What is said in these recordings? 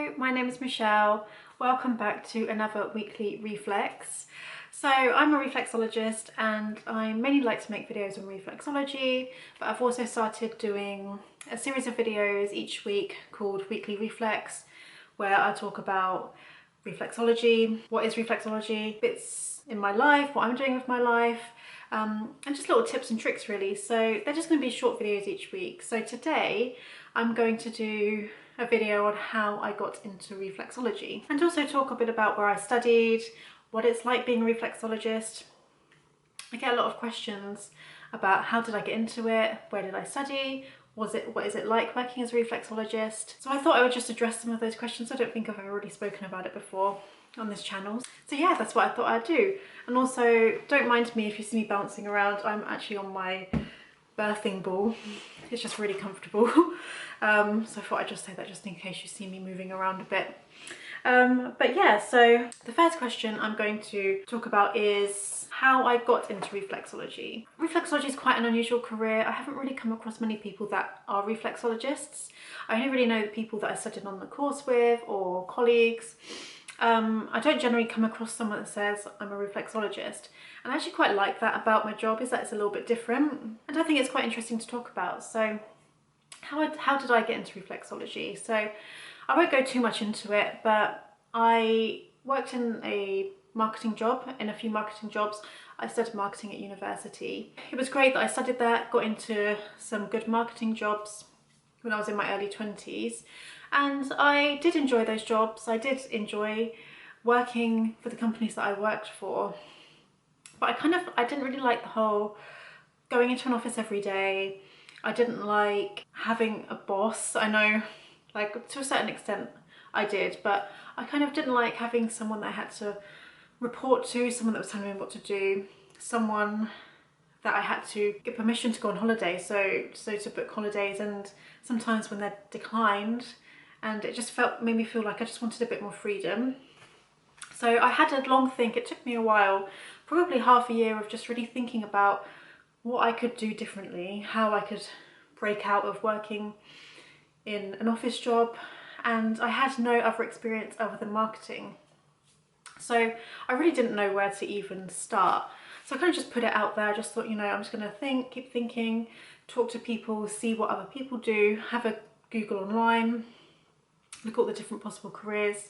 Hello, my name is Michelle. Welcome back to another weekly reflex. So I'm a reflexologist and I mainly like to make videos on reflexology, but I've also started doing a series of videos each week called Weekly Reflex, where I talk about reflexology, what is reflexology, bits in my life, what I'm doing with my life, and just little tips and tricks really. So they're just going to be short videos each week. So today I'm going to do a video on how I got into reflexology and also talk a bit about where I studied, what it's like being a reflexologist. I get a lot of questions about how did I get into it, where did I study, what is it like working as a reflexologist. So I thought I would just address some of those questions. I don't think I've ever already spoken about it before on this channel. So yeah, that's what I thought I'd do. And also don't mind me if you see me bouncing around. I'm actually on my birthing ball. It's just really comfortable. So I thought I'd just say that just in case you see me moving around a bit. But yeah, so the first question I'm going to talk about is how I got into reflexology. Reflexology is quite an unusual career. I haven't really come across many people that are reflexologists. I only really know the people that I studied on the course with or colleagues. I don't generally come across someone that says I'm a reflexologist, and I actually quite like that about my job, is that it's a little bit different, and I think it's quite interesting to talk about. So how did I get into reflexology? So I won't go too much into it, but I worked in a marketing job, in a few marketing jobs. I studied marketing at university. It was great that I studied that, got into some good marketing jobs when I was in my early 20s. And I did enjoy those jobs. I did enjoy working for the companies that I worked for. But I didn't really like the whole going into an office every day. I didn't like having a boss. I know, like, to a certain extent I did, but I kind of didn't like having someone that I had to report to, someone that was telling me what to do, someone that I had to get permission to go on holiday, so to book holidays, and sometimes when they're declined, and it just made me feel like I just wanted a bit more freedom. So I had a long think. It took me a while, probably half a year, of just really thinking about what I could do differently, how I could break out of working in an office job, and I had no other experience other than marketing. So I really didn't know where to even start. So I kind of just put it out there. I just thought, you know, I'm just going to keep thinking, talk to people, see what other people do, have a Google online, look at all the different possible careers.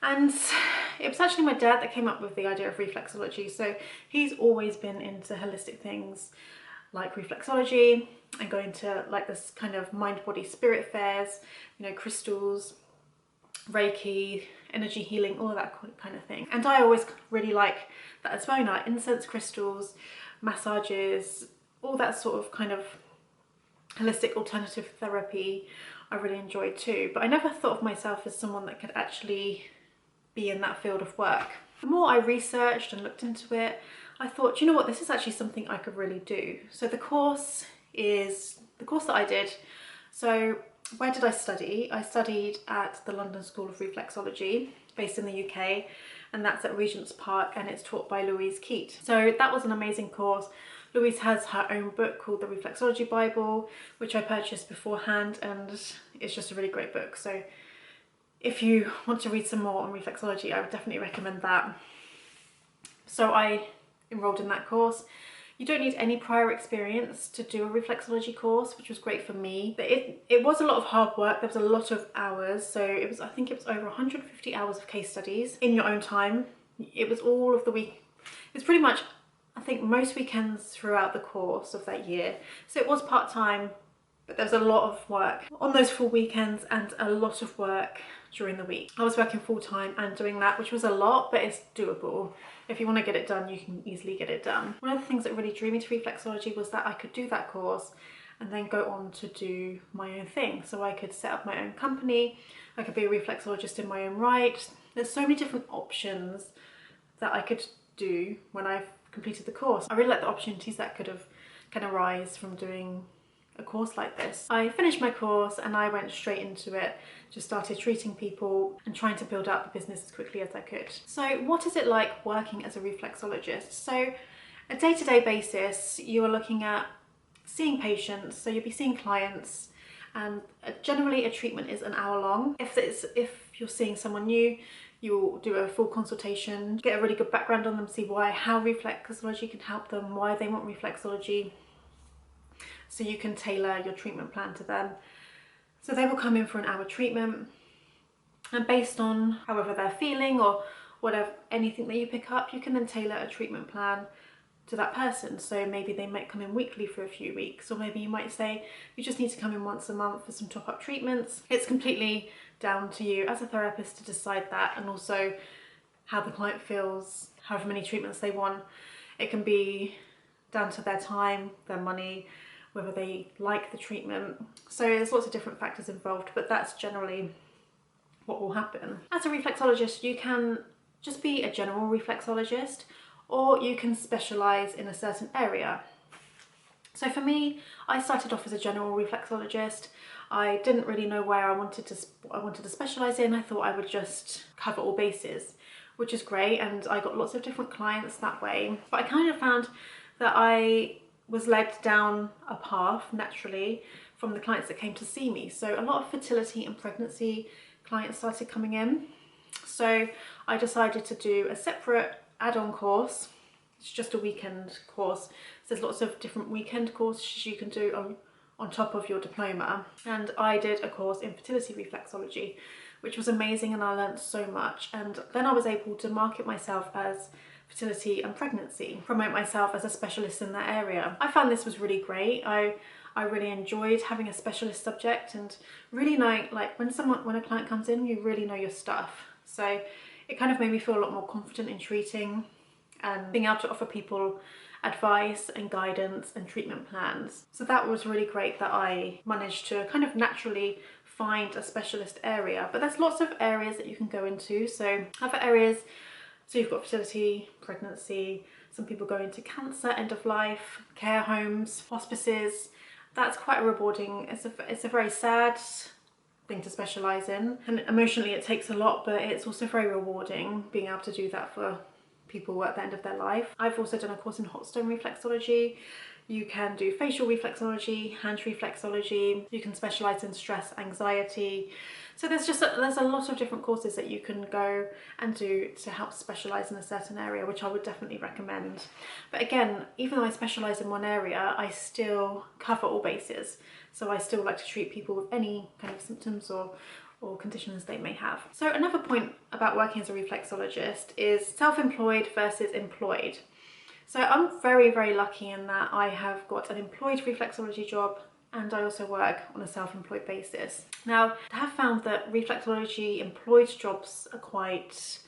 And it was actually my dad that came up with the idea of reflexology. So he's always been into holistic things like reflexology and going to like this kind of mind, body, spirit fairs, you know, crystals, Reiki, energy healing, all of that kind of thing. And I always really like that as well, like incense crystals, massages, all that sort of kind of holistic alternative therapy I really enjoyed too. But I never thought of myself as someone that could actually be in that field of work. The more I researched and looked into it, I thought, you know what, this is actually something I could really do. So the course that I did. So where did I study? I studied at the London School of Reflexology, based in the UK, and that's at Regent's Park, and it's taught by Louise Keat. So that was an amazing course. Louise has her own book called the Reflexology Bible, which I purchased beforehand, and it's just a really great book. So if you want to read some more on reflexology, I would definitely recommend that. So I enrolled in that course. You don't need any prior experience to do a reflexology course, which was great for me. But it was a lot of hard work. There was a lot of hours. So I think it was over 150 hours of case studies in your own time. It was all of the week. It's pretty much, I think, most weekends throughout the course of that year. So it was part-time, but there was a lot of work on those full weekends and a lot of work during the week. I was working full-time and doing that, which was a lot, but it's doable. If you want to get it done, you can easily get it done. One of the things that really drew me to reflexology was that I could do that course and then go on to do my own thing. So I could set up my own company, I could be a reflexologist in my own right. There's so many different options that I could do when I've completed the course. I really like the opportunities that can arise from doing a course like this. I finished my course and I went straight into it, just started treating people and trying to build up the business as quickly as I could. So what is it like working as a reflexologist? So a day-to-day basis, you are looking at seeing patients, so you'll be seeing clients, and generally a treatment is an hour long. If you're seeing someone new, you'll do a full consultation, get a really good background on them, see how reflexology can help them, why they want reflexology, so you can tailor your treatment plan to them. So they will come in for an hour treatment, and based on however they're feeling or whatever, anything that you pick up, you can then tailor a treatment plan to that person. So maybe they might come in weekly for a few weeks, or maybe you might say you just need to come in once a month for some top-up treatments. It's completely down to you as a therapist to decide that, and also how the client feels, however many treatments they want. It can be down to their time, their money, whether they like the treatment. So there's lots of different factors involved, but that's generally what will happen. As a reflexologist, you can just be a general reflexologist, or you can specialise in a certain area. So for me, I started off as a general reflexologist. I didn't really know where I wanted to specialise in. I thought I would just cover all bases, which is great, and I got lots of different clients that way. But I kind of found that I was led down a path naturally from the clients that came to see me. So a lot of fertility and pregnancy clients started coming in. So I decided to do a separate add-on course. It's just a weekend course. There's lots of different weekend courses you can do on top of your diploma. And I did a course in fertility reflexology, which was amazing, and I learned so much. And then I was able to market myself as fertility and pregnancy, promote myself as a specialist in that area. I found this was really great. I really enjoyed having a specialist subject and really knowing, like when a client comes in, you really know your stuff. So it kind of made me feel a lot more confident in treating and being able to offer people advice and guidance and treatment plans. So that was really great that I managed to kind of naturally find a specialist area. But there's lots of areas that you can go into. So other areas, so you've got fertility, pregnancy, some people go into cancer, end of life, care homes, hospices. That's quite a rewarding, it's a very sad thing to specialise in, and emotionally it takes a lot, but it's also very rewarding being able to do that for people at the end of their life. I've also done a course in hot stone reflexology. You can do facial reflexology, hand reflexology. You can specialise in stress, anxiety. So there's a lot of different courses that you can go and do to help specialise in a certain area, which I would definitely recommend. But again, even though I specialise in one area, I still cover all bases. So I still like to treat people with any kind of symptoms or conditions they may have. So another point about working as a reflexologist is self-employed versus employed. So I'm very, very lucky in that I have got an employed reflexology job, and I also work on a self-employed basis. Now, I have found that reflexology employed jobs are quite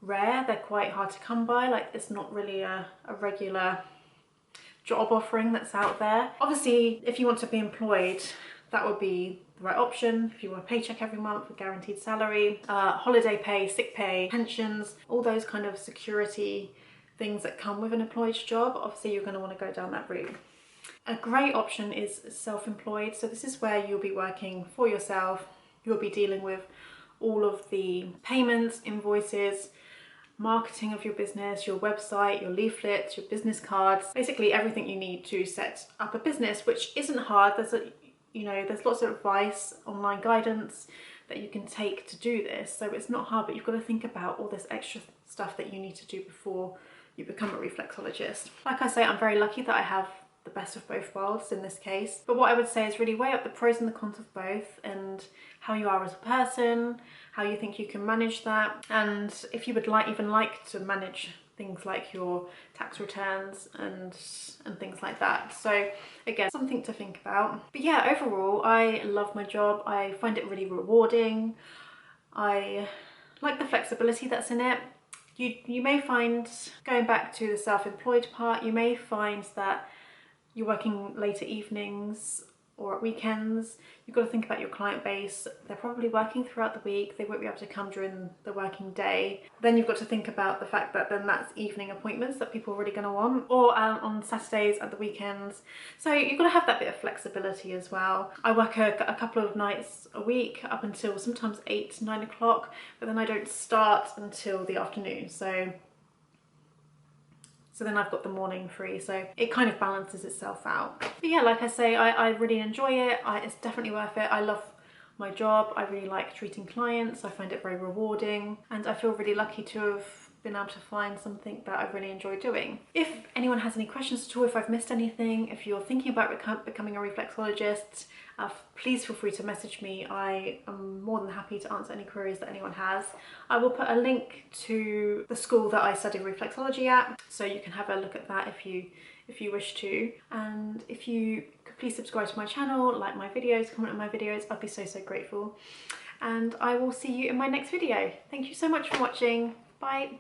rare. They're quite hard to come by. Like, it's not really a regular job offering that's out there. Obviously, if you want to be employed, that would be the right option. If you want a paycheck every month with guaranteed salary, holiday pay, sick pay, pensions, all those kind of security things that come with an employed job, obviously you're going to want to go down that route. A great option is self-employed. So this is where you'll be working for yourself. You'll be dealing with all of the payments, invoices, marketing of your business, your website, your leaflets, your business cards, basically everything you need to set up a business, which isn't hard. There's lots of advice, online guidance that you can take to do this. So it's not hard, but you've got to think about all this extra stuff that you need to do before you become a reflexologist. Like I say, I'm very lucky that I have the best of both worlds in this case. But what I would say is really weigh up the pros and the cons of both, and how you are as a person, how you think you can manage that, and if you would even like to manage things like your tax returns and things like that. So again, something to think about. But yeah, overall, I love my job. I find it really rewarding. I like the flexibility that's in it. You may find, going back to the self-employed part, you may find that you're working later evenings or at weekends. You've got to think about your client base. They're probably working throughout the week. They won't be able to come during the working day. Then you've got to think about the fact that then that's evening appointments that people are really going to want, or on Saturdays at the weekends. So you've got to have that bit of flexibility as well. I work a couple of nights a week up until sometimes 8, 9 o'clock, but then I don't start until the afternoon. So So then I've got the morning free, so it kind of balances itself out. But yeah, like I say, I really enjoy it. It's definitely worth it. I love my job. I really like treating clients. I find it very rewarding, and I feel really lucky to have been able to find something that I really enjoy doing. If anyone has any questions at all, if I've missed anything, if you're thinking about becoming a reflexologist, please feel free to message me. I am more than happy to answer any queries that anyone has. I will put a link to the school that I studied reflexology at, so you can have a look at that if you wish to. And if you could please subscribe to my channel, like my videos, comment on my videos, I'd be so grateful. And I will see you in my next video. Thank you so much for watching. Bye.